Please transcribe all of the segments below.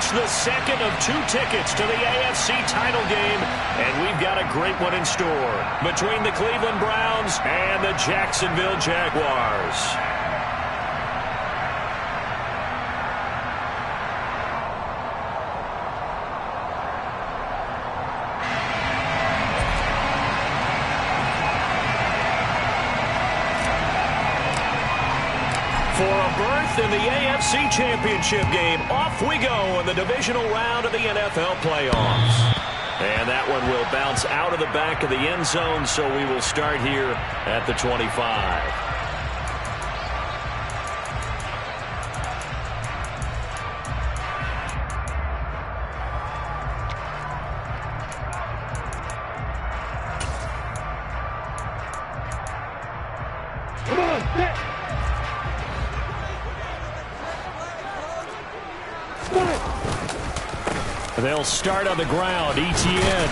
clinch the second of 2 tickets to the AFC title game, and we've got a great one in store between the Cleveland Browns and the Jacksonville Jaguars. For a berth in the AFC Championship game, off we go in the divisional round of the NFL playoffs. And that one will bounce out of the back of the end zone, so we will start here at the 25. They'll start on the ground. ETN.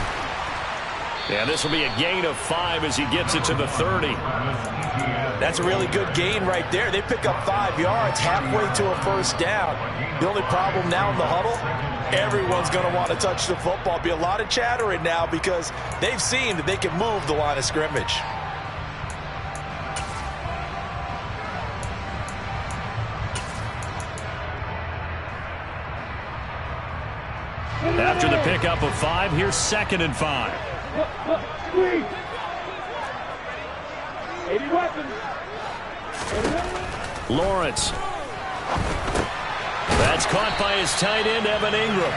And this will be a gain of 5 as he gets it to the 30. That's a really good gain right there. They pick up 5 yards halfway to a first down. The only problem now in the huddle, everyone's going to want to touch the football. Be a lot of chattering now because they've seen that they can move the line of scrimmage. After the pickup of 5, here's 2nd and 5. Lawrence. That's caught by his tight end, Evan Ingram.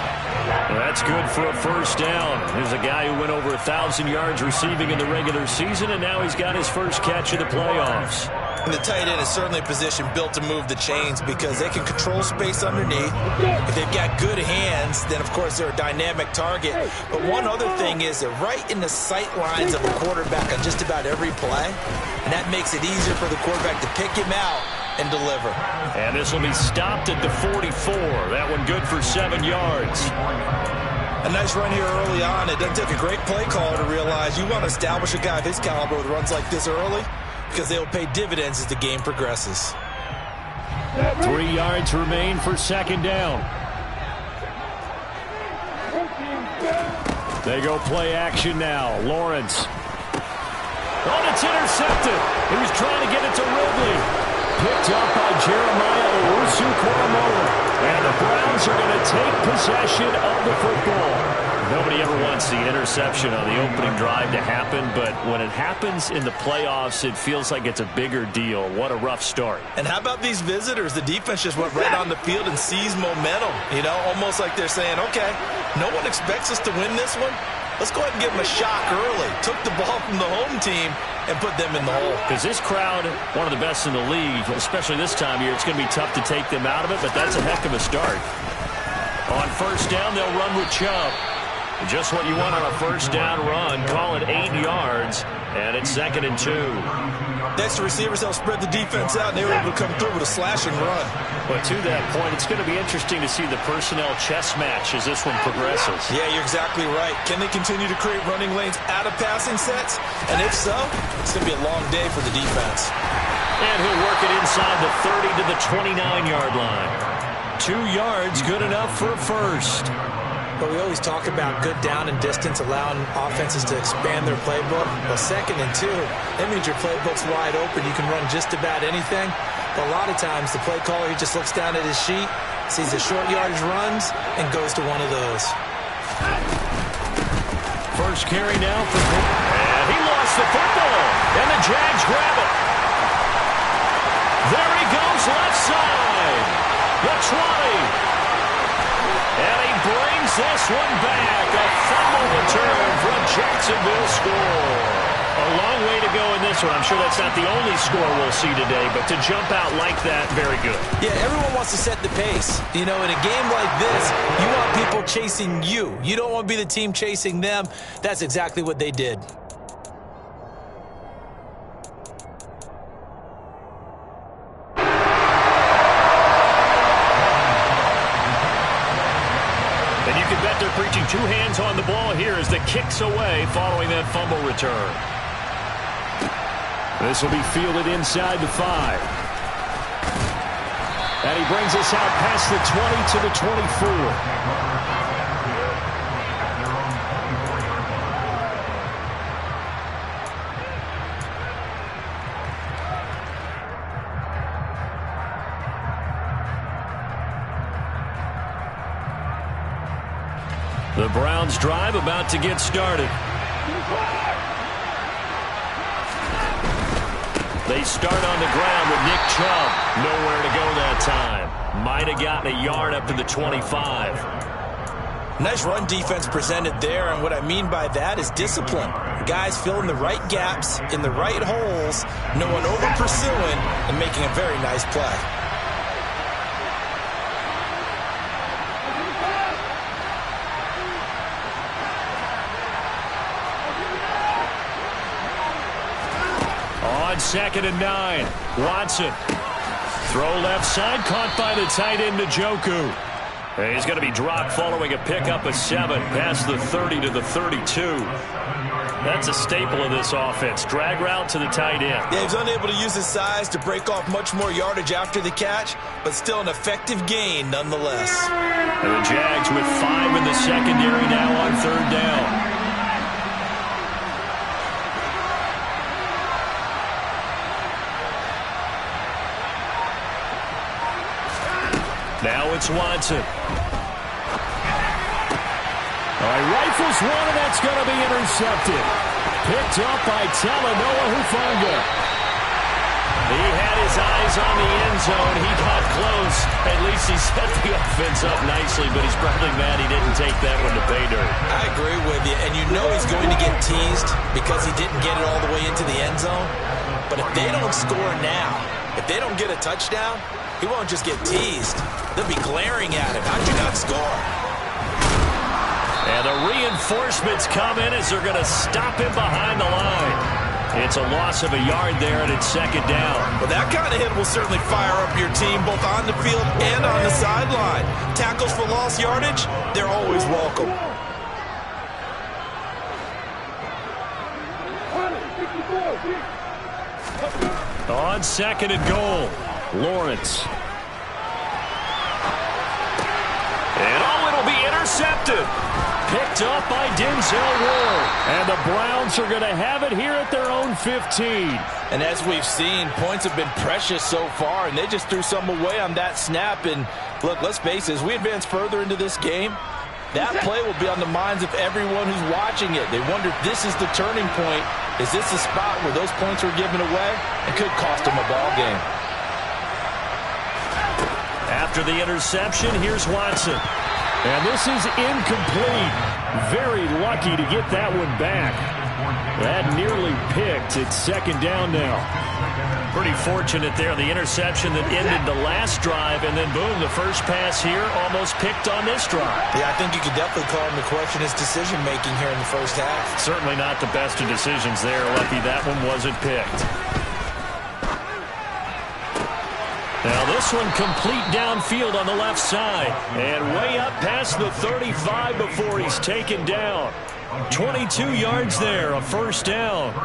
That's good for a first down. Here's a guy who went over 1,000 yards receiving in the regular season, and now he's got his first catch of the playoffs. And the tight end is certainly a position built to move the chains because they can control space underneath. If they've got good hands, then, of course, they're a dynamic target. But one other thing is they're right in the sight lines of a quarterback on just about every play, and that makes it easier for the quarterback to pick him out and deliver. And this will be stopped at the 44. That one good for 7 yards. A nice run here early on. It doesn't take a great play caller to realize you want to establish a guy of his caliber with runs like this early, because they'll pay dividends as the game progresses. 3 yards remain for 2nd down. They go play action now. Lawrence. Oh, it's intercepted. He was trying to get it to Ridley. Picked up by Jeremiah Owusu-Koramoah. And the Browns are going to take possession of the football. Nobody ever wants the interception on the opening drive to happen, but when it happens in the playoffs, it feels like it's a bigger deal. What a rough start. And how about these visitors? The defense just went right on the field and seized momentum. You know, almost like they're saying, okay, no one expects us to win this one. Let's go ahead and give them a shock early. Took the ball from the home team and put them in the hole. Because this crowd, one of the best in the league, especially this time of year, it's going to be tough to take them out of it, but that's a heck of a start. On first down, they'll run with Chubb. Just what you want on a first down run. Call it 8 yards, and it's 2nd and 2. Next, the receivers help spread the defense out, and they were able to come through with a slash and run. But to that point, it's going to be interesting to see the personnel chess match as this one progresses. Yeah, you're exactly right. Can they continue to create running lanes out of passing sets? And if so, it's going to be a long day for the defense. And he'll work it inside the 30 to the 29-yard line. 2 yards, good enough for a first. But we always talk about good down and distance, allowing offenses to expand their playbook. Well, 2nd and 2, that means your playbook's wide open. You can run just about anything. But a lot of times, the play caller, he just looks down at his sheet, sees the short yardage runs, and goes to one of those. First carry now for him. And he lost the football. And the Jags grab it. There he goes, left side. The 20. And he brings this one back. A fumble return from Jacksonville score. A long way to go in this one. I'm sure that's not the only score we'll see today, but to jump out like that, very good. Yeah, everyone wants to set the pace. You know, in a game like this, you want people chasing you. You don't want to be the team chasing them. That's exactly what they did. And you can bet they're preaching 2 hands on the ball here as the kick's away following that fumble return. This will be fielded inside the 5. And he brings us out past the 20 to the 24. The Browns drive about to get started. They start on the ground with Nick Chubb. Nowhere to go that time. Might have gotten a yard up to the 25. Nice run defense presented there, and what I mean by that is discipline. Guys filling the right gaps in the right holes, no one over pursuing, and making a very nice play. On 2nd and 9, Watson. Throw left side, caught by the tight end, Njoku. And he's going to be dropped following a pickup of 7, past the 30 to the 32. That's a staple of this offense. Drag route to the tight end. Yeah, he's unable to use his size to break off much more yardage after the catch, but still an effective gain nonetheless. And the Jags with 5 in the secondary now on 3rd down. Now it's Watson. All right, rifles one, and that's going to be intercepted. Picked up by Talanoa Hufanga. He had his eyes on the end zone. He got close. At least he set the offense up nicely, but he's probably mad he didn't take that one to pay dirt. I agree with you, and you know he's going to get teased because he didn't get it all the way into the end zone. But if they don't score now, if they don't get a touchdown, he won't just get teased. They'll be glaring at him. How'd you not score? And the reinforcements come in as they're going to stop him behind the line. It's a loss of a yard there, and it's 2nd down. Well, that kind of hit will certainly fire up your team, both on the field and on the sideline. Tackles for lost yardage, they're always welcome. On 2nd and goal, Lawrence. And it'll be intercepted. Picked up by Denzel Ward. And the Browns are going to have it here at their own 15. And as we've seen, points have been precious so far, and they just threw some away on that snap. And look, let's face it, as we advance further into this game, that play will be on the minds of everyone who's watching it. They wonder if this is the turning point. Is this the spot where those points were given away? It could cost them a ball game. After the interception, here's Watson. And this is incomplete. Very lucky to get that one back. That nearly picked. It's 2nd down now. Pretty fortunate there. The interception that ended the last drive, and then boom, the first pass here almost picked on this drive. Yeah, I think you could definitely call him to question his decision-making here in the first half. Certainly not the best of decisions there. Lucky that one wasn't picked. Now this one complete downfield on the left side. And way up past the 35 before he's taken down. 22 yards there, a 1st down.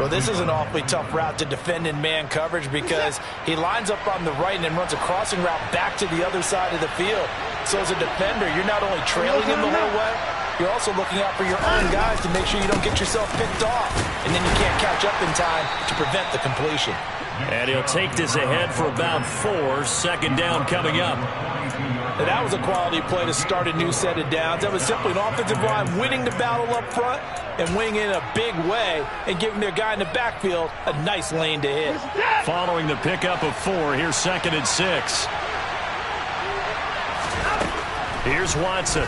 Well, this is an awfully tough route to defend in man coverage because he lines up on the right and then runs a crossing route back to the other side of the field. So as a defender, you're not only trailing him the whole way, you're also looking out for your own guys to make sure you don't get yourself picked off. And then you can't catch up in time to prevent the completion. And he'll take this ahead for about 4. 2nd down coming up. And that was a quality play to start a new set of downs. That was simply an offensive line winning the battle up front and winning in a big way and giving their guy in the backfield a nice lane to hit. Following the pickup of 4, here's 2nd and 6. Here's Watson.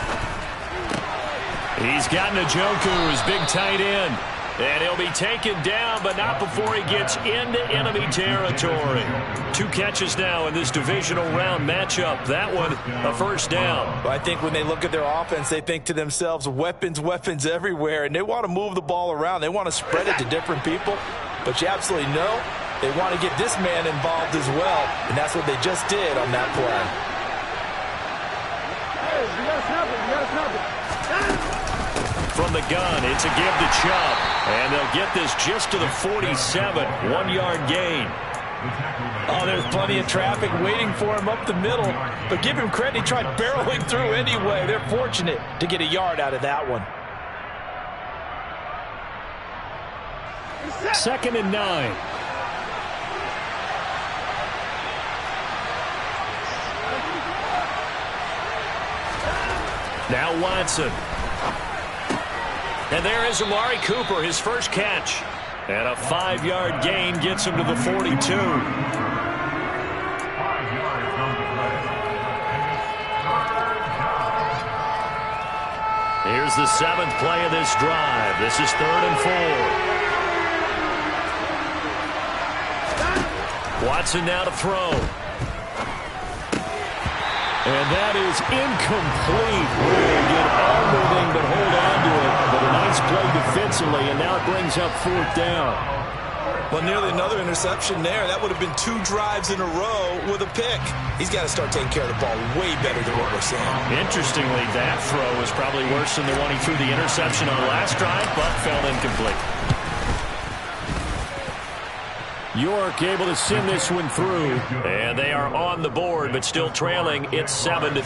He's got Njoku, his big tight end. And he'll be taken down, but not before he gets into enemy territory. 2 catches now in this divisional round matchup. That one, a 1st down. Well, I think when they look at their offense, they think to themselves, weapons, weapons everywhere. And they want to move the ball around. They want to spread it to different people. But you absolutely know they want to get this man involved as well. And that's what they just did on that play. Hey, you got to snap it. You got to snap it. From the gun, it's a give to Chubb. And they'll get this just to the 47. 1-yard gain. Oh, there's plenty of traffic waiting for him up the middle. But give him credit, he tried barreling through anyway. They're fortunate to get a yard out of that one. 2nd and 9. Now Watson. And there is Amari Cooper, his first catch. And a 5-yard gain gets him to the 42. Here's the 7th play of this drive. This is 3rd and 4. Watson now to throw. And that is incomplete. Really good arm moving, but hold on to it. But a nice play defensively, and now it brings up 4th down. Well, nearly another interception there. That would have been 2 drives in a row with a pick. He's got to start taking care of the ball way better than what we're seeing. Interestingly, that throw was probably worse than the one he threw the interception on last drive, but fell incomplete. York able to send this one through. And they are on the board, but still trailing. It's 7-3.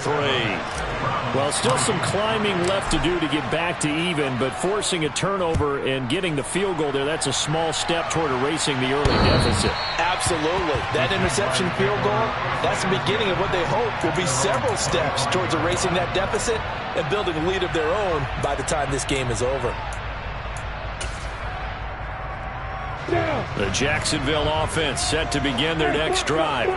Well, still some climbing left to do to get back to even, but forcing a turnover and getting the field goal there, that's a small step toward erasing the early deficit. Absolutely. That interception field goal, that's the beginning of what they hope will be several steps towards erasing that deficit and building a lead of their own by the time this game is over. The Jacksonville offense set to begin their next drive.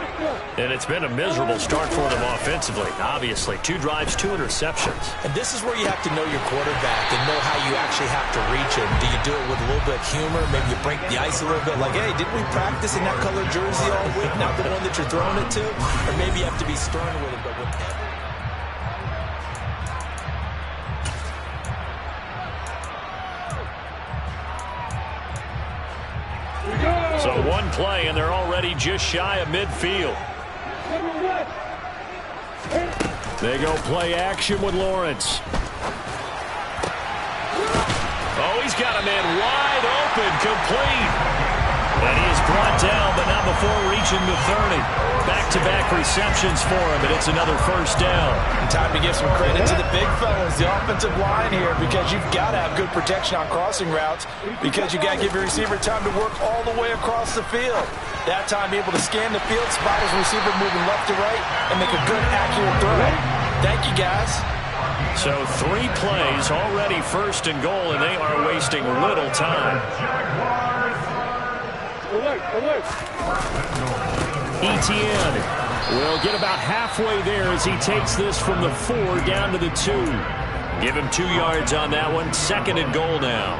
And it's been a miserable start for them offensively. Obviously, 2 drives, 2 interceptions. And this is where you have to know your quarterback and know how you actually have to reach him. Do you do it with a little bit of humor? Maybe you break the ice a little bit like, hey, didn't we practice in that color jersey all week? Not the one that you're throwing it to? Or maybe you have to be stern with him, but whatever. So 1 play, and they're already just shy of midfield. They go play action with Lawrence. Oh, he's got a man wide open, complete. And he is brought down, but not before reaching the 30. Back-to-back receptions for him, and it's another first down. And time to give some credit to the big fellas, the offensive line here, because you've got to have good protection on crossing routes, because you got to give your receiver time to work all the way across the field. That time, able to scan the field, spot his receiver moving left to right, and make a good, accurate throw. Thank you, guys. So 3 plays, already 1st and goal, and they are wasting little time. Etienne will get about halfway there as he takes this from the 4 down to the 2. Give him 2 yards on that one. 2nd and goal now.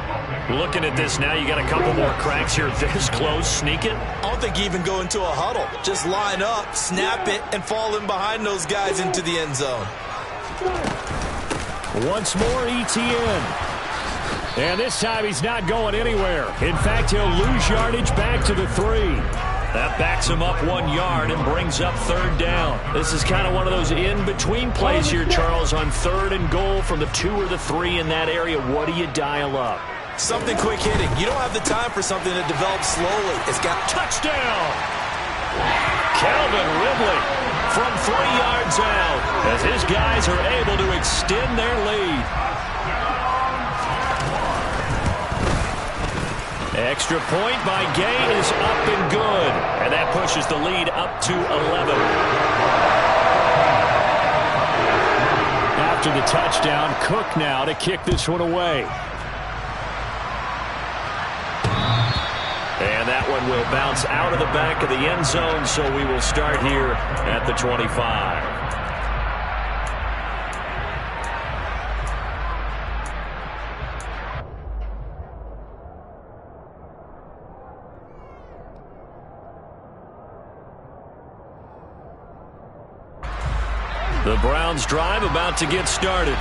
Looking at this now, you got a couple more cracks here this close. Sneak it. I don't think you even go into a huddle. Just line up, snap it, and fall in behind those guys into the end zone. Once more, Etienne. And this time he's not going anywhere. In fact, he'll lose yardage back to the 3. That backs him up 1 yard and brings up 3rd down. This is kind of one of those in-between plays here, Charles, on 3rd and goal from the 2 or the 3 in that area. What do you dial up? Something quick hitting. You don't have the time for something that develops slowly. It's got touchdown. Calvin Ridley from 3 yards out as his guys are able to extend their lead. Extra point by Gay is up and good. And that pushes the lead up to 11. After the touchdown, Cook now to kick this one away. And that one will bounce out of the back of the end zone, so we will start here at the 25. The Browns drive about to get started.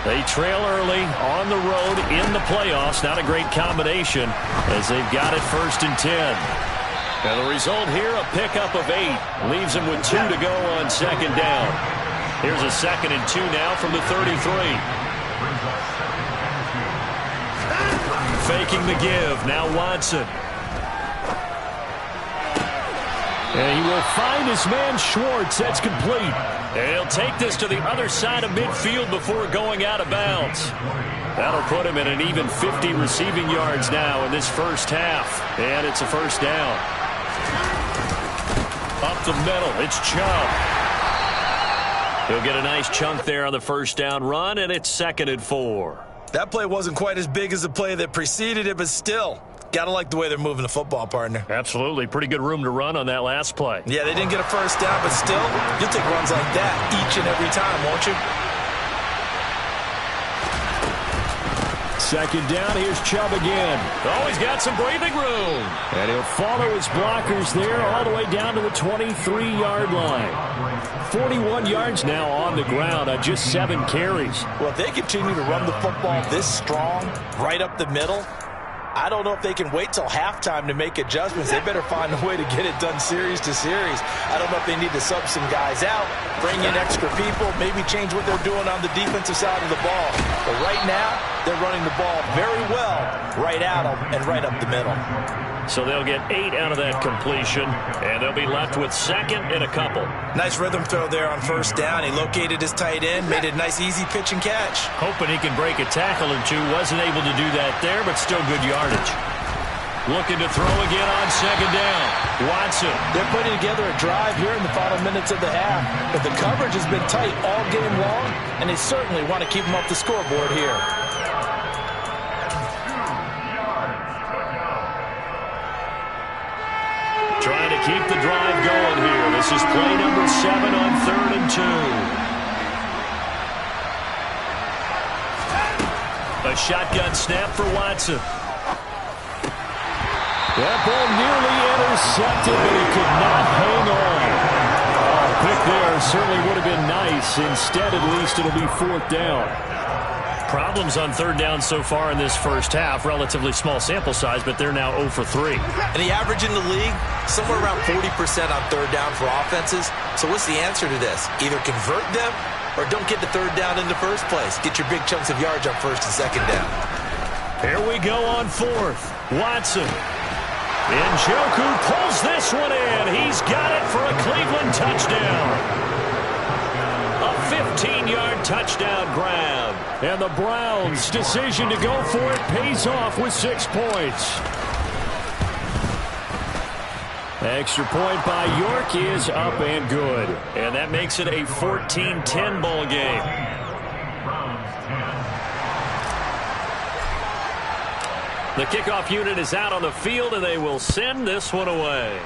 They trail early on the road in the playoffs. Not a great combination as they've got it 1st and 10. And the result here, a pickup of 8. Leaves them with 2 to go on 2nd down. Here's a 2nd and 2 now from the 33. Faking the give. Now Watson. And he will find his man Schwartz. That's complete. And he'll take this to the other side of midfield before going out of bounds. That'll put him at an even 50 receiving yards now in this first half. And it's a first down. Up the middle, it's Chubb. He'll get a nice chunk there on the first down run, and it's 2nd and 4. That play wasn't quite as big as the play that preceded it, but still, gotta like the way they're moving the football, partner. Absolutely. Pretty good room to run on that last play. Yeah, they didn't get a first down, but still, you'll take runs like that each and every time, won't you? 2nd down, here's Chubb again. Oh, he's got some breathing room. And he'll follow his blockers there all the way down to the 23-yard line. 41 yards now on the ground on just 7 carries. Well, if they continue to run the football this strong, right up the middle, I don't know if they can wait till halftime to make adjustments. They better find a way to get it done series to series. I don't know if they need to sub some guys out, bring in extra people, maybe change what they're doing on the defensive side of the ball. But right now, they're running the ball very well right at them and right up the middle. So they'll get 8 out of that completion, and they'll be left with 2nd and a couple. Nice rhythm throw there on first down. He located his tight end, made it a nice, easy pitch and catch. Hoping he can break a tackle or two. Wasn't able to do that there, but still good yardage. Looking to throw again on 2nd down. Watson. They're putting together a drive here in the final minutes of the half, but the coverage has been tight all game long, and they certainly want to keep them off the scoreboard here. Trying to keep the drive going here. This is play number 7 on 3rd and 2. A shotgun snap for Watson. That ball nearly intercepted, but he could not hang on. Oh, pick there certainly would have been nice. Instead, at least, it'll be 4th down. Problems on 3rd down so far in this first half. Relatively small sample size, but they're now 0 for 3. And the average in the league, somewhere around 40% on 3rd down for offenses. So what's the answer to this? Either convert them or don't get the 3rd down in the first place. Get your big chunks of yards on 1st and 2nd down. Here we go on 4th. Watson. Njoku pulls this one in. He's got it for a Cleveland touchdown. A 15-yard touchdown grab. And the Browns' decision to go for it pays off with 6 points. Extra point by York is up and good. And that makes it a 14-10 ball game. The kickoff unit is out on the field, and they will send this one away.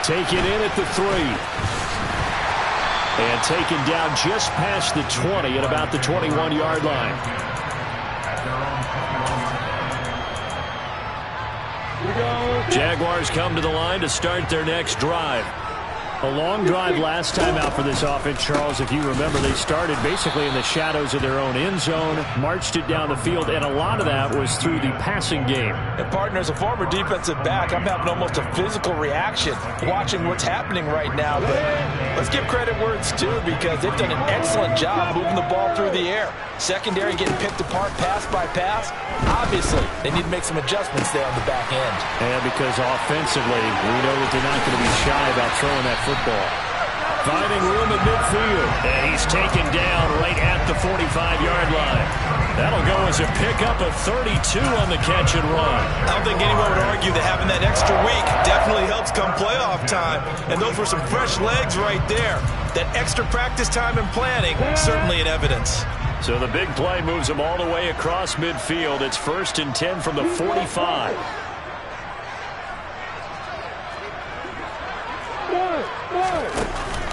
Taken in at the 3. And taken down just past the 20 at about the 21-yard line. Jaguars come to the line to start their next drive. A long drive last time out for this offense, Charles. If you remember, they started basically in the shadows of their own end zone, marched it down the field, and a lot of that was through the passing game. And, partner, as a former defensive back, I'm having almost a physical reaction watching what's happening right now. But let's give credit where it's due, because they've done an excellent job moving the ball through the air. Secondary getting picked apart pass by pass. Obviously, they need to make some adjustments there on the back end. And because offensively, we know that they're not going to be shy about throwing that football. Finding room at midfield. And he's taken down right at the 45-yard line. That'll go as a pickup of 32 on the catch and run. I don't think anyone would argue that having that extra week definitely helps come playoff time. And those were some fresh legs right there. That extra practice time and planning, certainly in evidence. So the big play moves them all the way across midfield. It's 1st and 10 from the 45.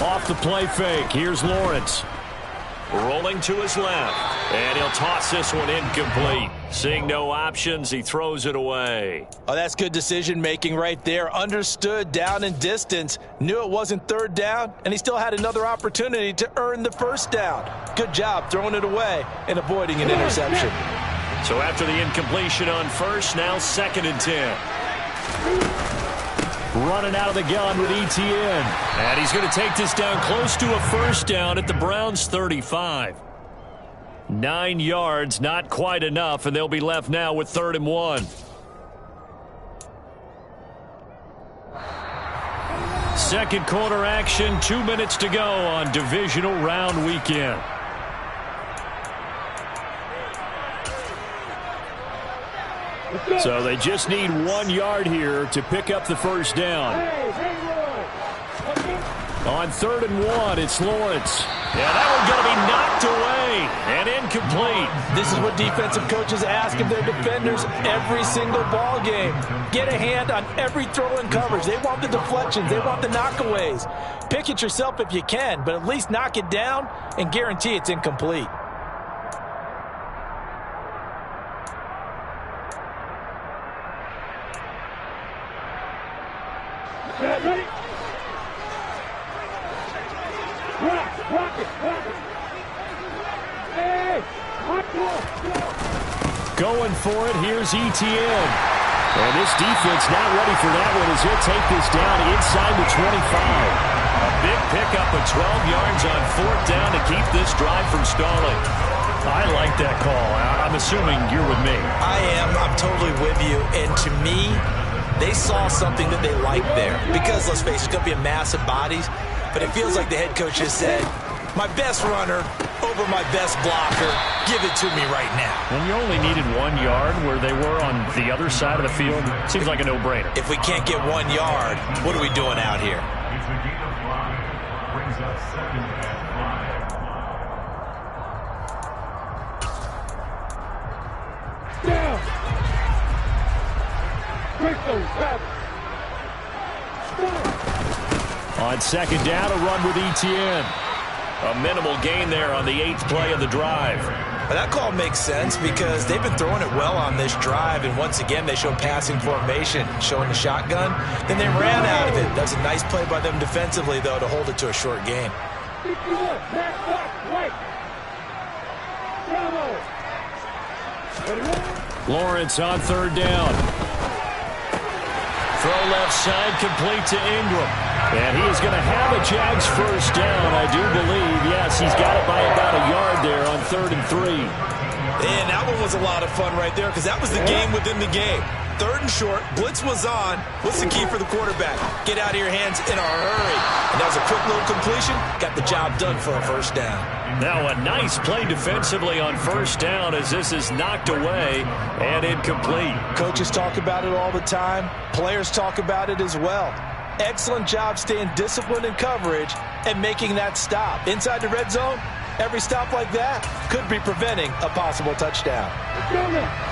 Off the play fake. Here's Lawrence. Rolling to his left. And he'll toss this one incomplete. Seeing no options, he throws it away. Oh, that's good decision-making right there. Understood down and distance. Knew it wasn't 3rd down, and he still had another opportunity to earn the 1st down. Good job throwing it away and avoiding an interception. So after the incompletion on 1st, now 2nd and 10. Running out of the gun with Etienne. And he's going to take this down close to a 1st down at the Browns' 35. 9 yards, not quite enough, and they'll be left now with 3rd and 1. Second quarter action, 2 minutes to go on divisional round weekend. So they just need 1 yard here to pick up the first down. On 3rd and 1, it's Lawrence. Yeah, that one's going to be knocked away and incomplete. This is what defensive coaches ask of their defenders every single ball game. Get a hand on every throw and coverage. They want the deflections. They want the knockaways. Pick it yourself if you can, but at least knock it down and guarantee it's incomplete. Ready? Rock it. Hey, going for it, here's ETN. And this defense not ready for that one as he'll take this down inside the 25. A big pickup of 12 yards on 4th down to keep this drive from stalling. I like that call. I'm assuming you're with me. I am. I'm totally with you. And to me, they saw something that they liked there. Because, let's face it, it's going to be a mass of bodies. But it feels like the head coach has said, my best runner over my best blocker, give it to me right now. When you only needed 1 yard where they were on the other side of the field, seems like a no-brainer. If we can't get 1 yard, what are we doing out here? Brings up 2nd and 5. down. Break those back. On 2nd down, a run with ETN. A minimal gain there on the 8th play of the drive. But that call makes sense because they've been throwing it well on this drive, and once again they show passing formation, showing the shotgun. Then they ran out of it. That's a nice play by them defensively, though, to hold it to a short gain. Lawrence on 3rd down. Throw left side, complete to Ingram. And he is going to have a Jags first down, I do believe. Yes, he's got it by about a yard there on 3rd and 3. And that one was a lot of fun right there because that was the game within the game. 3rd and short, blitz was on. What's the key for the quarterback? Get out of your hands in a hurry. And that was a quick little completion. Got the job done for a first down. Now a nice play defensively on 1st down as this is knocked away and incomplete. Coaches talk about it all the time. Players talk about it as well. Excellent job staying disciplined in coverage and making that stop. Inside the red zone, every stop like that could be preventing a possible touchdown.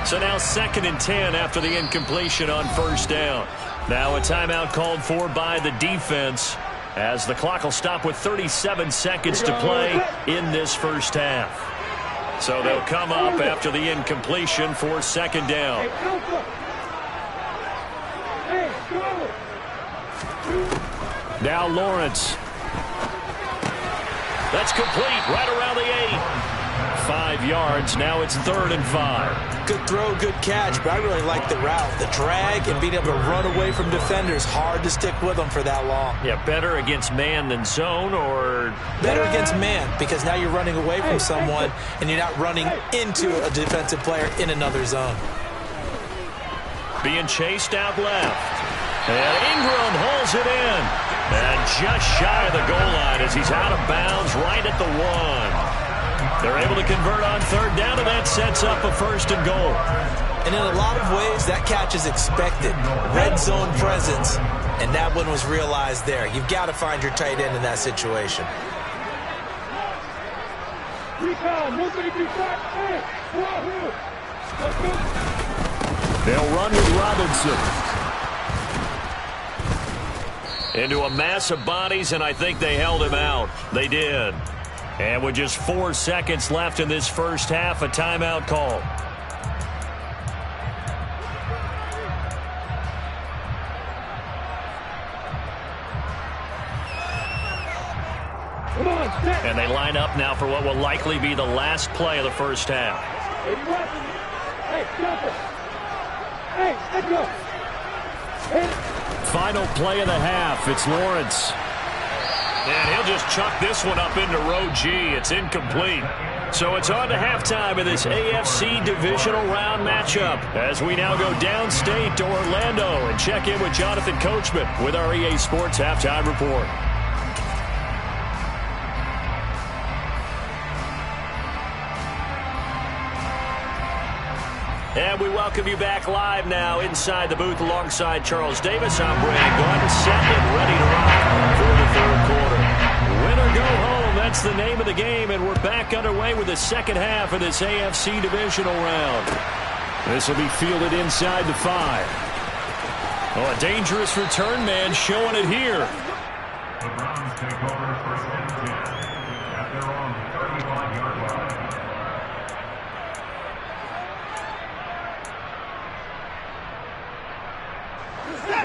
So now 2nd and 10 after the incompletion on 1st down. Now a timeout called for by the defense as the clock will stop with 37 seconds to play in this first half. So they'll come up after the incompletion for 2nd down. Now Lawrence. That's complete right around the 8. 5 yards. Now it's 3rd and 5. Good throw, good catch, but I really like the route. The drag and being able to run away from defenders. Hard to stick with them for that long. Yeah, better against man than zone, or? Better against man because now you're running away from someone and you're not running into a defensive player in another zone. Being chased out left. And Ingram hauls it in. And just shy of the goal line as he's out of bounds right at the 1. They're able to convert on 3rd down, and that sets up a 1st and goal. And in a lot of ways, that catch is expected. Red zone presence, and that one was realized there. You've got to find your tight end in that situation. They'll run with Robinson. Into a mass of bodies, and I think they held him out. They did. And with just 4 seconds left in this first half, a timeout call. And they line up now for what will likely be the last play of the first half. Final play of the half. It's Lawrence. And he'll just chuck this one up into row G. It's incomplete. So it's on to halftime of this AFC divisional round matchup as we now go downstate to Orlando and check in with Jonathan Coachman with our EA Sports Halftime Report. And we welcome you back live now inside the booth alongside Charles Davis. I'm Brandon Gordon, set and ready to rock for the third quarter. Win or go home, that's the name of the game, and we're back underway with the second half of this AFC divisional round. This will be fielded inside the 5. Oh, a dangerous return man showing it here. The Browns take over first and 10 at their own 31-yard line.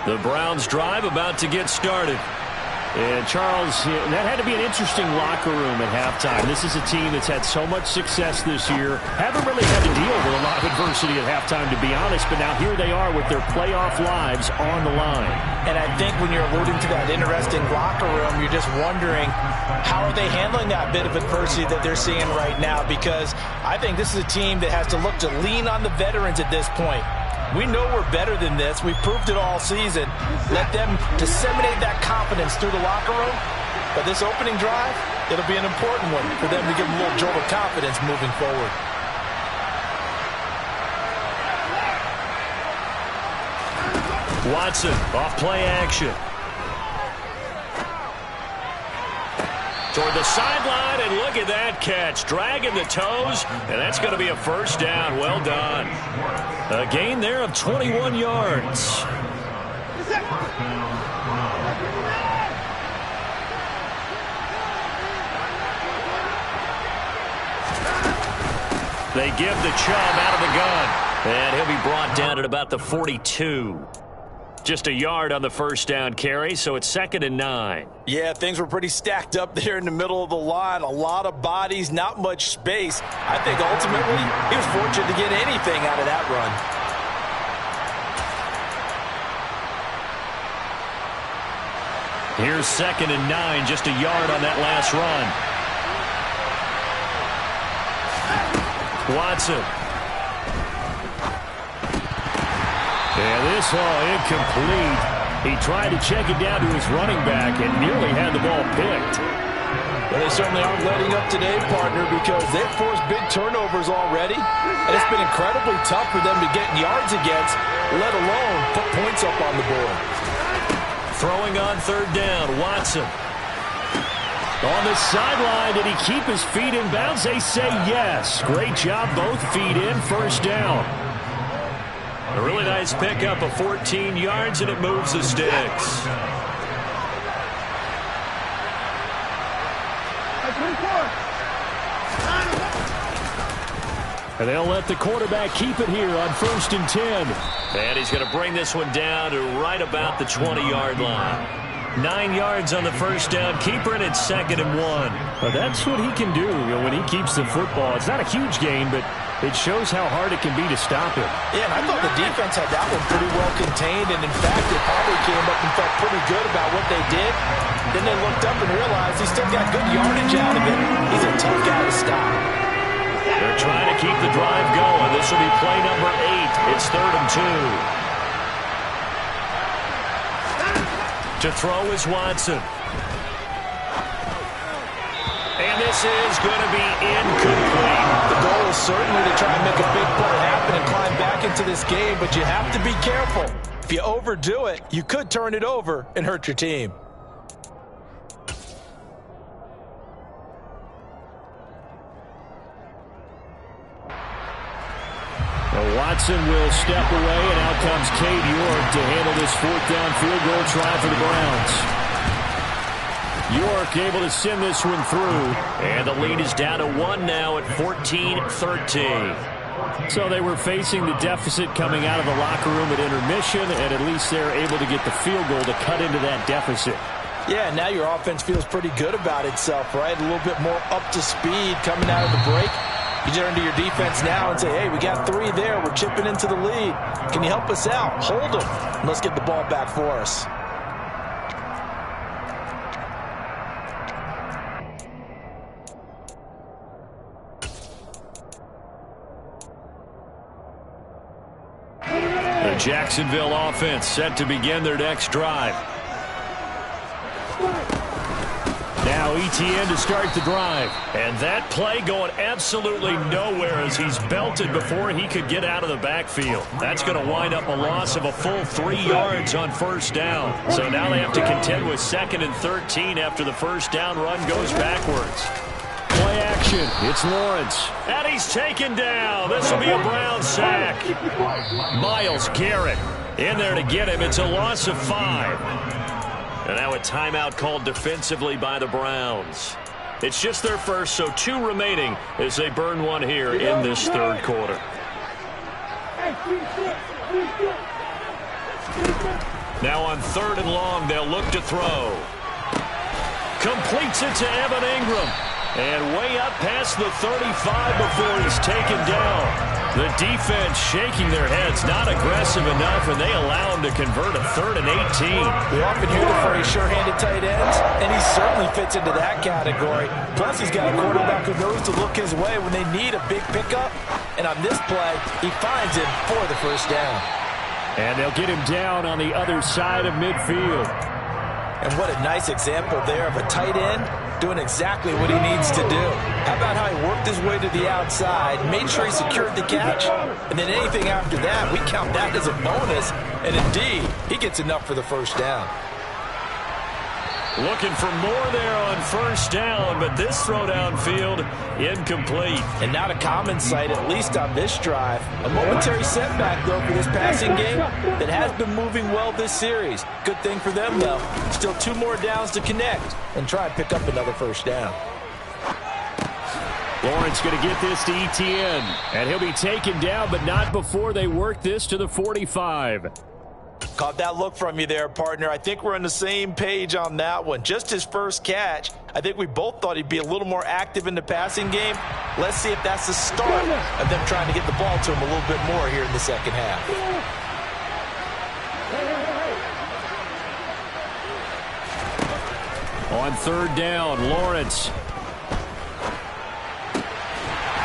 The Browns drive about to get started. And Charles, that had to be an interesting locker room at halftime. This is a team that's had so much success this year. Haven't really had to deal with a lot of adversity at halftime, to be honest. But now here they are with their playoff lives on the line. And I think when you're alluding to that interesting locker room, you're just wondering how are they handling that bit of adversity that they're seeing right now? Because I think this is a team that has to look to lean on the veterans at this point. We know we're better than this. We've proved it all season. Let them disseminate that confidence through the locker room. But this opening drive, it'll be an important one for them to give them a little jolt of confidence moving forward. Watson off play action. Toward the sideline, and look at that catch. Dragging the toes, and that's going to be a first down. Well done. A gain there of 21 yards. They give the Chubb out of the gun, and he'll be brought down at about the 42. Just a yard on the first down carry, so it's 2nd and 9. Yeah, things were pretty stacked up there in the middle of the line. A lot of bodies, not much space. I think ultimately he was fortunate to get anything out of that run. Here's 2nd and 9, just a yard on that last run. Watson. And this incomplete. He tried to check it down to his running back and nearly had the ball picked. Well, they certainly aren't letting up today, partner, because they've forced big turnovers already. And it's been incredibly tough for them to get yards against, let alone put points up on the board. Throwing on 3rd down, Watson. On the sideline, did he keep his feet in bounds? They say yes. Great job, both feet in, first down. A really nice pickup of 14 yards, and it moves the sticks. And they'll let the quarterback keep it here on 1st and 10. And he's going to bring this one down to right about the 20-yard line. 9 yards on the first down keeper, and it's 2nd and 1. Well, that's what he can do when he keeps the football. It's not a huge gain, but it shows how hard it can be to stop him. Yeah, and I thought the defense had that one pretty well contained, and in fact, they probably came up and felt pretty good about what they did. Then they looked up and realized he still got good yardage out of it. He's a tough guy to stop. They're trying to keep the drive going. This will be play number 8. It's 3rd and 2. To throw is Watson. And this is going to be incomplete. The goal is certainly to try and make a big play happen and climb back into this game, but you have to be careful. If you overdo it, you could turn it over and hurt your team. Watson will step away, and out comes Cade York to handle this 4th down field goal try for the Browns. York able to send this one through, and the lead is down to 1 now at 14-13. So they were facing the deficit coming out of the locker room at intermission, and at least they're able to get the field goal to cut into that deficit. Yeah, now your offense feels pretty good about itself, right? A little bit more up to speed coming out of the break. You turn to your defense now and say, hey, we got 3 there. We're chipping into the lead. Can you help us out? Hold them. Let's get the ball back for us. The Jacksonville offense set to begin their next drive. Now ETN to start the drive. And that play going absolutely nowhere as he's belted before he could get out of the backfield. That's going to wind up a loss of a full 3 yards on first down. So now they have to contend with 2nd and 13 after the first down run goes backwards. Play action. It's Lawrence. And he's taken down. This will be a Brown sack. Myles Garrett in there to get him. It's a loss of 5. And now a timeout called defensively by the Browns. It's just their first, so 2 remaining as they burn one here in this third quarter. Now on 3rd and long, they'll look to throw. Completes it to Evan Ingram. And way up past the 35 before he's taken down. The defense shaking their heads, not aggressive enough, and they allow him to convert a 3rd and 18. We often hear the phrase sure-handed tight ends, and he certainly fits into that category. Plus, he's got a quarterback who knows to look his way when they need a big pickup. And on this play, he finds him for the first down. And they'll get him down on the other side of midfield. And what a nice example there of a tight end doing exactly what he needs to do. How about how he worked his way to the outside, made sure he secured the catch, and then anything after that, we count that as a bonus. And indeed, he gets enough for the first down. Looking for more there on first down, but this throw downfield incomplete. And not a common sight, at least on this drive. A momentary setback, though, for this passing game that has been moving well this series. Good thing for them, though. Still 2 more downs to connect and try and pick up another first down. Lawrence going to get this to ETN, and he'll be taken down, but not before they work this to the 45. Caught that look from you there, partner. I think we're on the same page on that one. Just his first catch. I think we both thought he'd be a little more active in the passing game. Let's see if that's the start of them trying to get the ball to him a little bit more here in the second half. On 3rd down, Lawrence.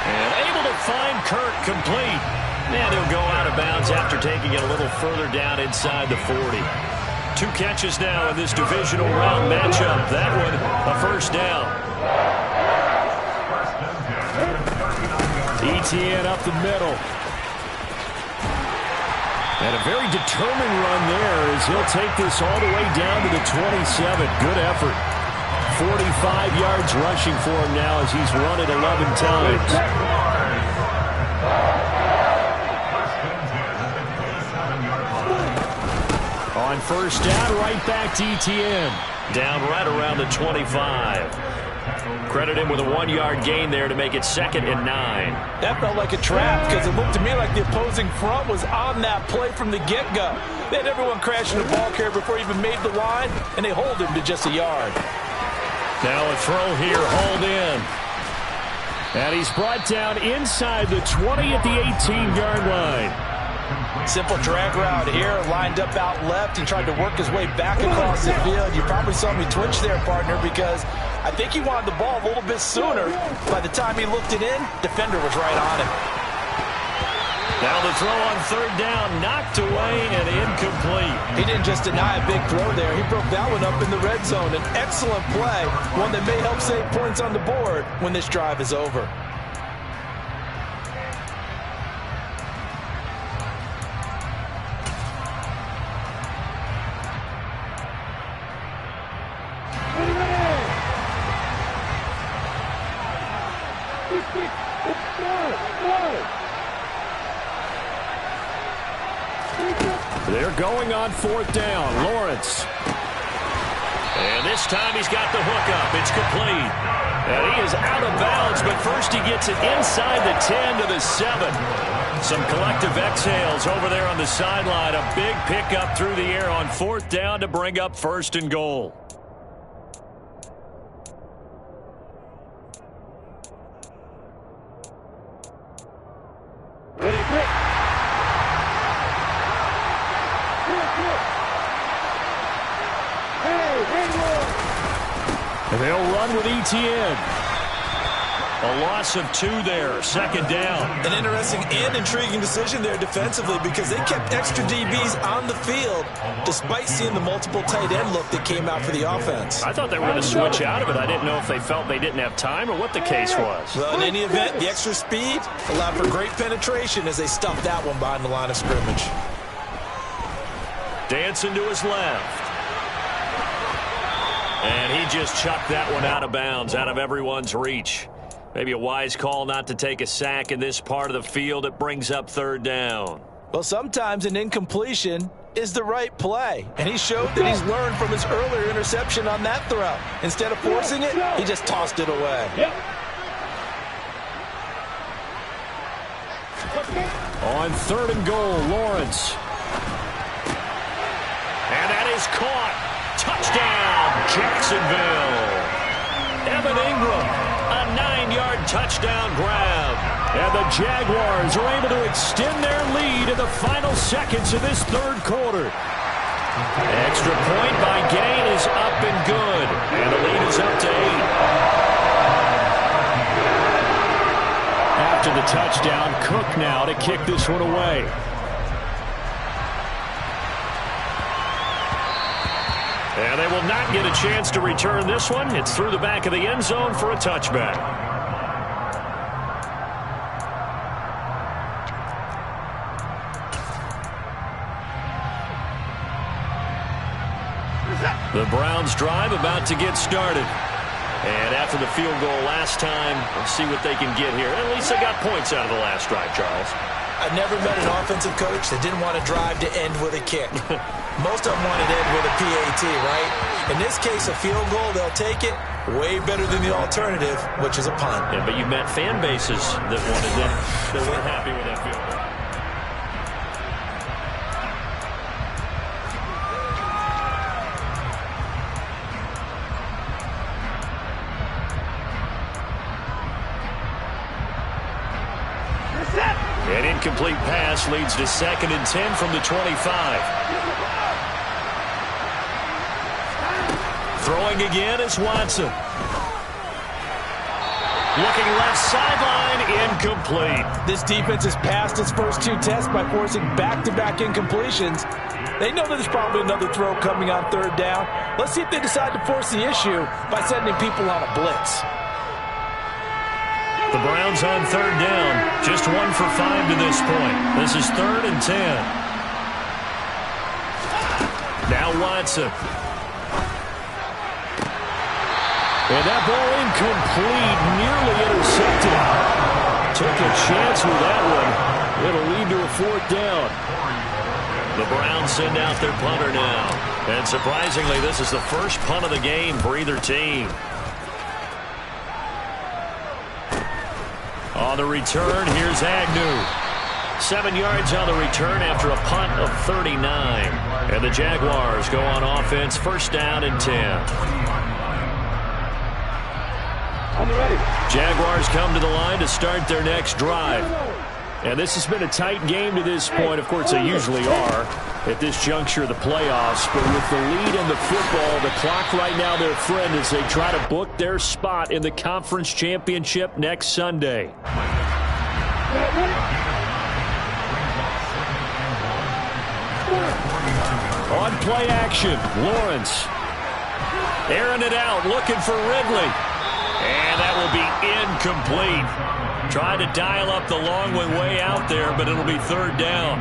And able to find Kirk complete. And he'll go out of bounds after taking it a little further down inside the 40. 2 catches now in this divisional round matchup. That one, a first down. ETN up the middle. And a very determined run there as he'll take this all the way down to the 27. Good effort. 45 yards rushing for him now as he's run it 11 times. On first down, right back to ETN. Down right around the 25. Credit him with a 1-yard gain there to make it 2nd and 9. That felt like a trap because it looked to me like the opposing front was on that play from the get-go. They had everyone crashing the ball carrier before he even made the line, and they hold him to just a yard. Now a throw here, hauled in. And he's brought down inside the 20 at the 18-yard line. Simple drag route here, lined up out left and tried to work his way back across the field. You probably saw me twitch there, partner, because I think he wanted the ball a little bit sooner. By the time he looked it in, defender was right on him. Now the throw on 3rd down, knocked away and incomplete. He didn't just deny a big throw there. He broke that one up in the red zone. An excellent play, one that may help save points on the board when this drive is over. They're going on 4th down. Lawrence. And this time he's got the hook up. It's complete. And he is out of bounds, but first he gets it inside the 10 to the 7. Some collective exhales over there on the sideline. A big pickup through the air on 4th down to bring up 1st and goal. And they'll run with ETN. A loss of 2 there, second down. An interesting and intriguing decision there defensively because they kept extra DBs on the field despite seeing the multiple tight end look that came out for the offense. I thought they were going to switch out of it. I didn't know if they felt they didn't have time or what the case was. Well, in any event, the extra speed allowed for great penetration as they stuffed that one behind the line of scrimmage. Dancing to his left. And he just chucked that one out of bounds, out of everyone's reach. Maybe a wise call not to take a sack in this part of the field. It brings up third down. Well, sometimes an incompletion is the right play. And he showed that he's learned from his earlier interception on that throw. Instead of forcing it, he just tossed it away. On third and goal, Lawrence. And that is caught. Touchdown, Jacksonville. Evan Ingram, a 9-yard touchdown grab. And the Jaguars are able to extend their lead in the final seconds of this third quarter. Extra point by Gain is up and good. And the lead is up to 8. After the touchdown, Cook now to kick this one away. And they will not get a chance to return this one. It's through the back of the end zone for a touchback. The Browns drive about to get started. And after the field goal last time, let's see what they can get here. At least they got points out of the last drive, Charles. I've never met an offensive coach that didn't want to drive to end with a kick. Most of them want to end with a PAT, right? In this case, a field goal, they'll take it. Way better than the alternative, which is a punt. Yeah, but you've met fan bases that wanted that. They weren't happy with that field goal. An incomplete pass leads to 2nd and 10 from the 25. Throwing again is Watson. Looking left sideline, incomplete. This defense has passed its first 2 tests by forcing back-to-back incompletions. They know that there's probably another throw coming on third down. Let's see if they decide to force the issue by sending people on a blitz. The Browns on third down, just 1 for 5 to this point. This is 3rd and 10. Now Watson. And that ball incomplete, nearly intercepted. Took a chance with that one. It'll lead to a 4th down. The Browns send out their punter now. And surprisingly, this is the first punt of the game for either team. On the return, here's Agnew. 7 yards on the return after a punt of 39. And the Jaguars go on offense, 1st down and 10. Jaguars come to the line to start their next drive. And this has been a tight game to this point. Of course, they usually are at this juncture of the playoffs. But with the lead in the football, the clock right now their friend as they try to book their spot in the conference championship next Sunday. On play action, Lawrence. Airing it out, looking for Ridley. And that will be incomplete. Tried to dial up the long way out there, but it'll be 3rd down.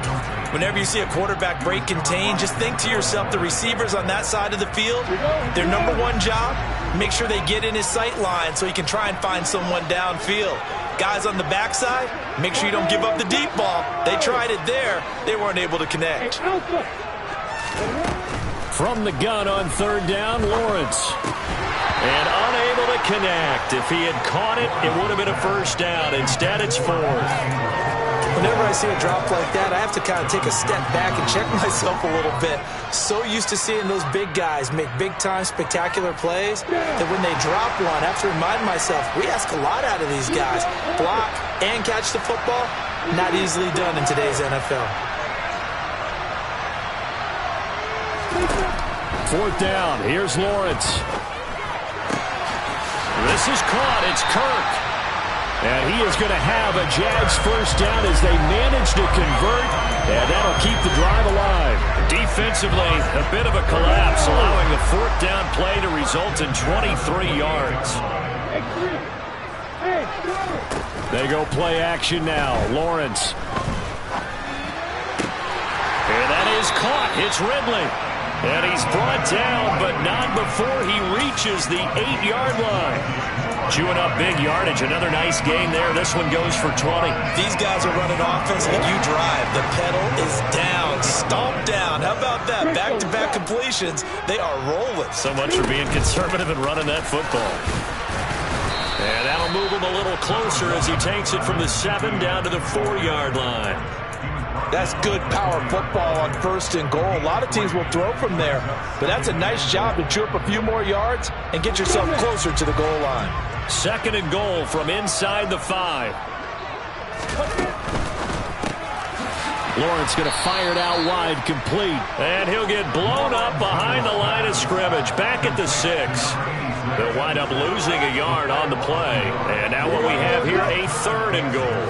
Whenever you see a quarterback break contain, just think to yourself, the receivers on that side of the field, their #1 job, make sure they get in his sight line so he can try and find someone downfield. Guys on the backside, make sure you don't give up the deep ball. They tried it there. They weren't able to connect. From the gun on 3rd down, Lawrence. And unable to connect. If he had caught it, it would have been a 1st down. Instead, it's 4th. Whenever I see a drop like that, I have to kind of take a step back and check myself a little bit. So used to seeing those big guys make big-time spectacular plays that when they drop one, I have to remind myself, we ask a lot out of these guys. Block and catch the football, not easily done in today's NFL. 4th down. Here's Lawrence. This is caught. It's Kirk. And he is going to have a Jags first down as they manage to convert, and that'll keep the drive alive. Defensively, a bit of a collapse, allowing a fourth down play to result in 23 yards. They go play action now. Lawrence. And that is caught. It's Ridley. And he's brought down, but not before he reaches the 8-yard line. Chewing up big yardage. Another nice gain there. This one goes for 20. These guys are running offense like you drive. The pedal is down, stomped down. How about that? Back-to-back completions. They are rolling. So much for being conservative and running that football. And that'll move him a little closer as he takes it from the 7 down to the 4-yard line. That's good power football on 1st and goal. A lot of teams will throw from there, but that's a nice job to chew up a few more yards and get yourself closer to the goal line. 2nd and goal from inside the 5. Lawrence going to fire it out wide, complete. And he'll get blown up behind the line of scrimmage, back at the 6. They'll wind up losing a yard on the play. And now what we have here, a 3rd and goal.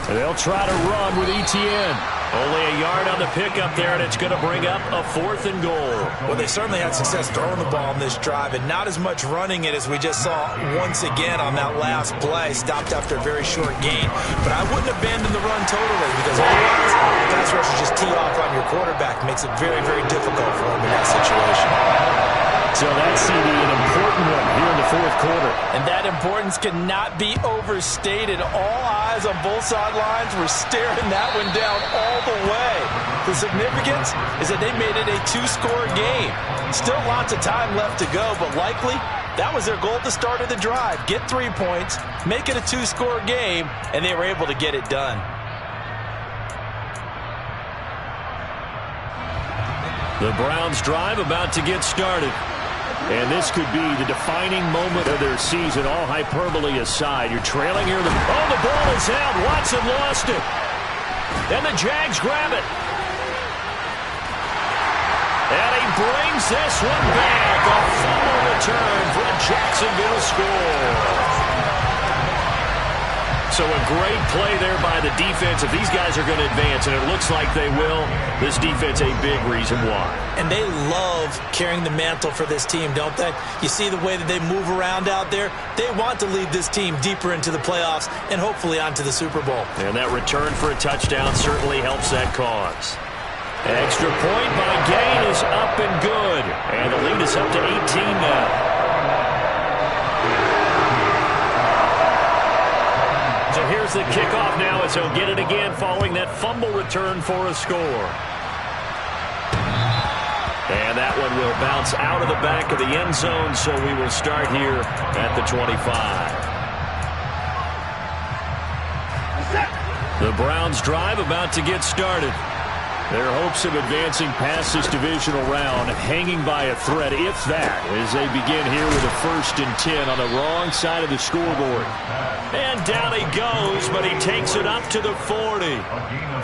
And they'll try to run with Etienne. Only a yard on the pickup there, and it's going to bring up a 4th and goal. Well, they certainly had success throwing the ball in this drive, and not as much running it as we just saw once again on that last play. Stopped after a very short gain. But I wouldn't abandon the run totally, because otherwise, the pass rushers just tee off on your quarterback. Makes it very, very difficult for him in that situation. So that's CD, an important one here in the 4th quarter. And that importance cannot be overstated. All eyes on both sidelines were staring that one down all the way. The significance is that they made it a 2-score game. Still lots of time left to go, but likely that was their goal at the start of the drive. Get 3 points, make it a 2-score game, and they were able to get it done. The Browns drive about to get started. And this could be the defining moment of their season, all hyperbole aside. You're trailing here. Oh, the ball is out. Watson lost it. And the Jags grab it. And he brings this one back. A fumble return for a Jacksonville score. So a great play there by the defense. If these guys are going to advance, and it looks like they will, this defense a big reason why. And they love carrying the mantle for this team, don't they? You see the way that they move around out there? They want to lead this team deeper into the playoffs and hopefully onto the Super Bowl. And that return for a touchdown certainly helps that cause. Extra point by Gain is up and good. And the lead is up to 18 now. So here's the kickoff now as he'll get it again following that fumble return for a score. And that one will bounce out of the back of the end zone, so we will start here at the 25. The Browns drive about to get started. Their hopes of advancing past this divisional round hanging by a thread, if that, as they begin here with a 1st and 10 on the wrong side of the scoreboard. And down he goes, but he takes it up to the 40.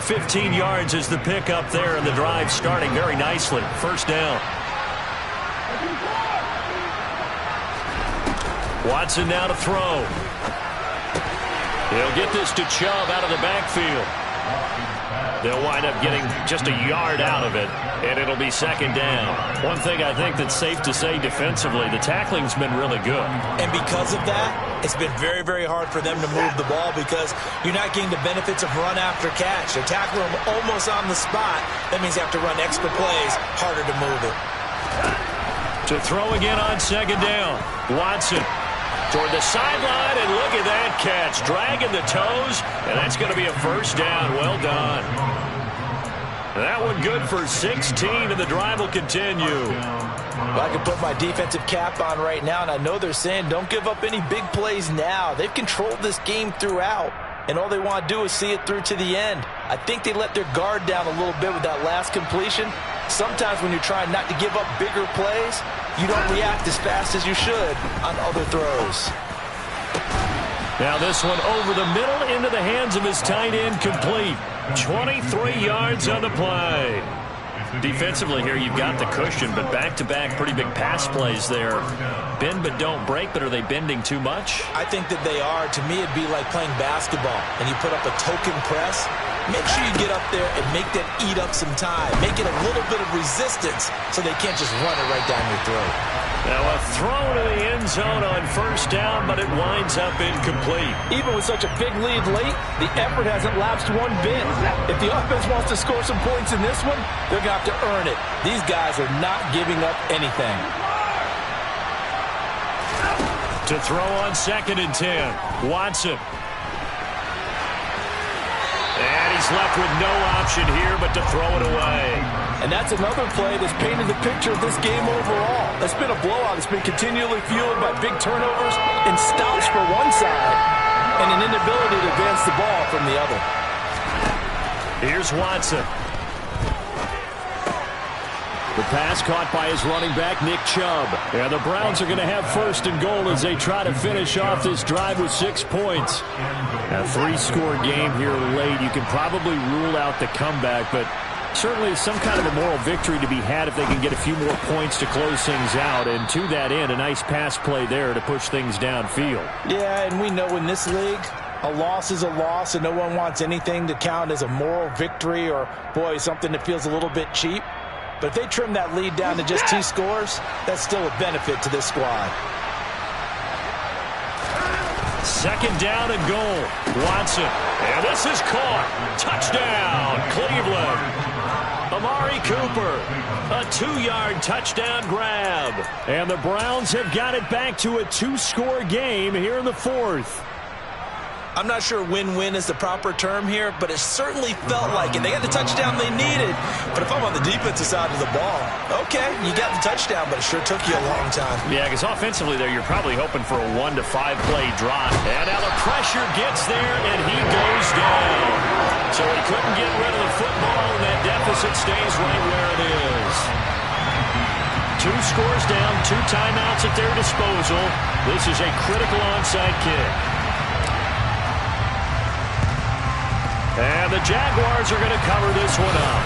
15 yards is the pickup there, and the drive starting very nicely. 1st down. Watson now to throw. He'll get this to Chubb out of the backfield. They'll wind up getting just a yard out of it, and it'll be 2nd down. One thing I think that's safe to say defensively, the tackling's been really good. And because of that, it's been very, very hard for them to move the ball because you're not getting the benefits of run after catch. They're tackling them almost on the spot. That means you have to run extra plays, harder to move it. To throw again on 2nd down. Watson toward the sideline, and look at that catch. Dragging the toes, and that's going to be a 1st down. Well done. That one good for 16, and the drive will continue. Well, I can put my defensive cap on right now, and I know they're saying don't give up any big plays now. They've controlled this game throughout, and all they want to do is see it through to the end. I think they let their guard down a little bit with that last completion. Sometimes when you're trying not to give up bigger plays, you don't react as fast as you should on other throws. Now this one over the middle into the hands of his tight end, complete. 23 yards on the play. Defensively here, you've got the cushion, but back-to-back pretty big pass plays there. Bend but don't break, but are they bending too much? I think that they are. To me, it'd be like playing basketball, and you put up a token press. Make sure you get up there and make them eat up some time. Make it a little bit of resistance so they can't just run it right down your throat. Now a throw to the end zone on first down, but it winds up incomplete. Even with such a big lead late, the effort hasn't lapsed one bit. If the offense wants to score some points in this one, they're going to have to earn it. These guys are not giving up anything. To throw on 2nd and 10, Watson. And he's left with no option here but to throw it away. And that's another play that's painted the picture of this game overall. It's been a blowout. It's been continually fueled by big turnovers and stops for one side and an inability to advance the ball from the other. Here's Watson. The pass caught by his running back, Nick Chubb. And the Browns are going to have 1st and goal as they try to finish off this drive with 6 points. A 3-score game here late. You can probably rule out the comeback, but certainly some kind of a moral victory to be had if they can get a few more points to close things out. And to that end, a nice pass play there to push things downfield. Yeah, and we know in this league, a loss is a loss, and no one wants anything to count as a moral victory or, boy, something that feels a little bit cheap. But if they trim that lead down to just 2 scores, that's still a benefit to this squad. 2nd down and goal. Watson. And this is caught. Touchdown, Cleveland. Amari Cooper. A 2-yard touchdown grab. And the Browns have got it back to a 2-score game here in the 4th. I'm not sure win-win is the proper term here, but it certainly felt like it. They got the touchdown they needed. But if I'm on the defensive side of the ball, okay, you got the touchdown, but it sure took you a long time. Yeah, because offensively there, you're probably hoping for a 1 to 5 play drive. And now the pressure gets there, and he goes down. So he couldn't get rid of the football, and that deficit stays right where it is. 2 scores down, 2 timeouts at their disposal. This is a critical onside kick. And the Jaguars are going to cover this one up.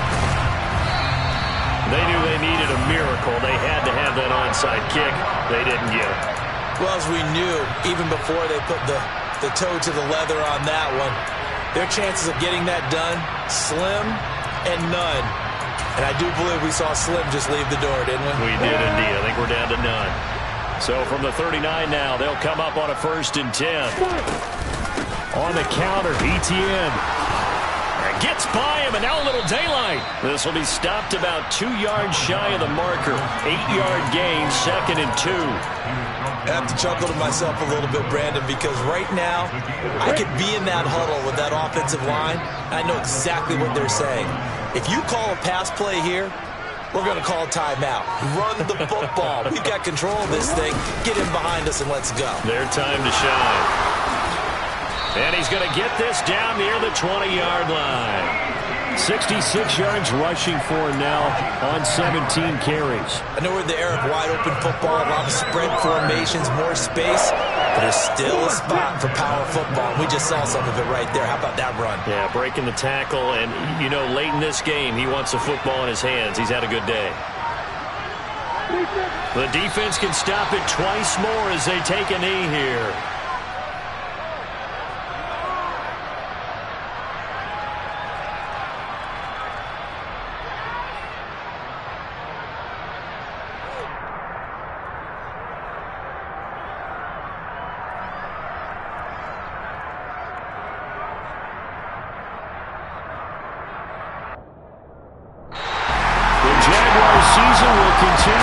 They knew they needed a miracle. They had to have that onside kick. They didn't get it. Well, as we knew, even before they put the toe to the leather on that one, their chances of getting that done, slim and none. And I do believe we saw Slim just leave the door, didn't we? We did indeed. I think we're down to none. So from the 39 now, they'll come up on a 1st and 10. On the counter, ETN. Gets by him, and now a little daylight. This will be stopped about 2 yards shy of the marker. 8-yard gain, 2nd and 2. I have to chuckle to myself a little bit, Brandon, because right now I could be in that huddle with that offensive line. I know exactly what they're saying. If you call a pass play here, we're going to call a timeout. Run the football. We've got control of this thing. Get in behind us and let's go. Their time to shine. And he's going to get this down near the 20-yard line. 66 yards rushing for him now on 17 carries. I know we're in the era of wide-open football, a lot of spread formations, more space, but there's still a spot for power football. We just saw some of it right there. How about that run? Yeah, breaking the tackle, and, you know, late in this game, he wants the football in his hands. He's had a good day. The defense can stop it twice more as they take a knee here. Season will continue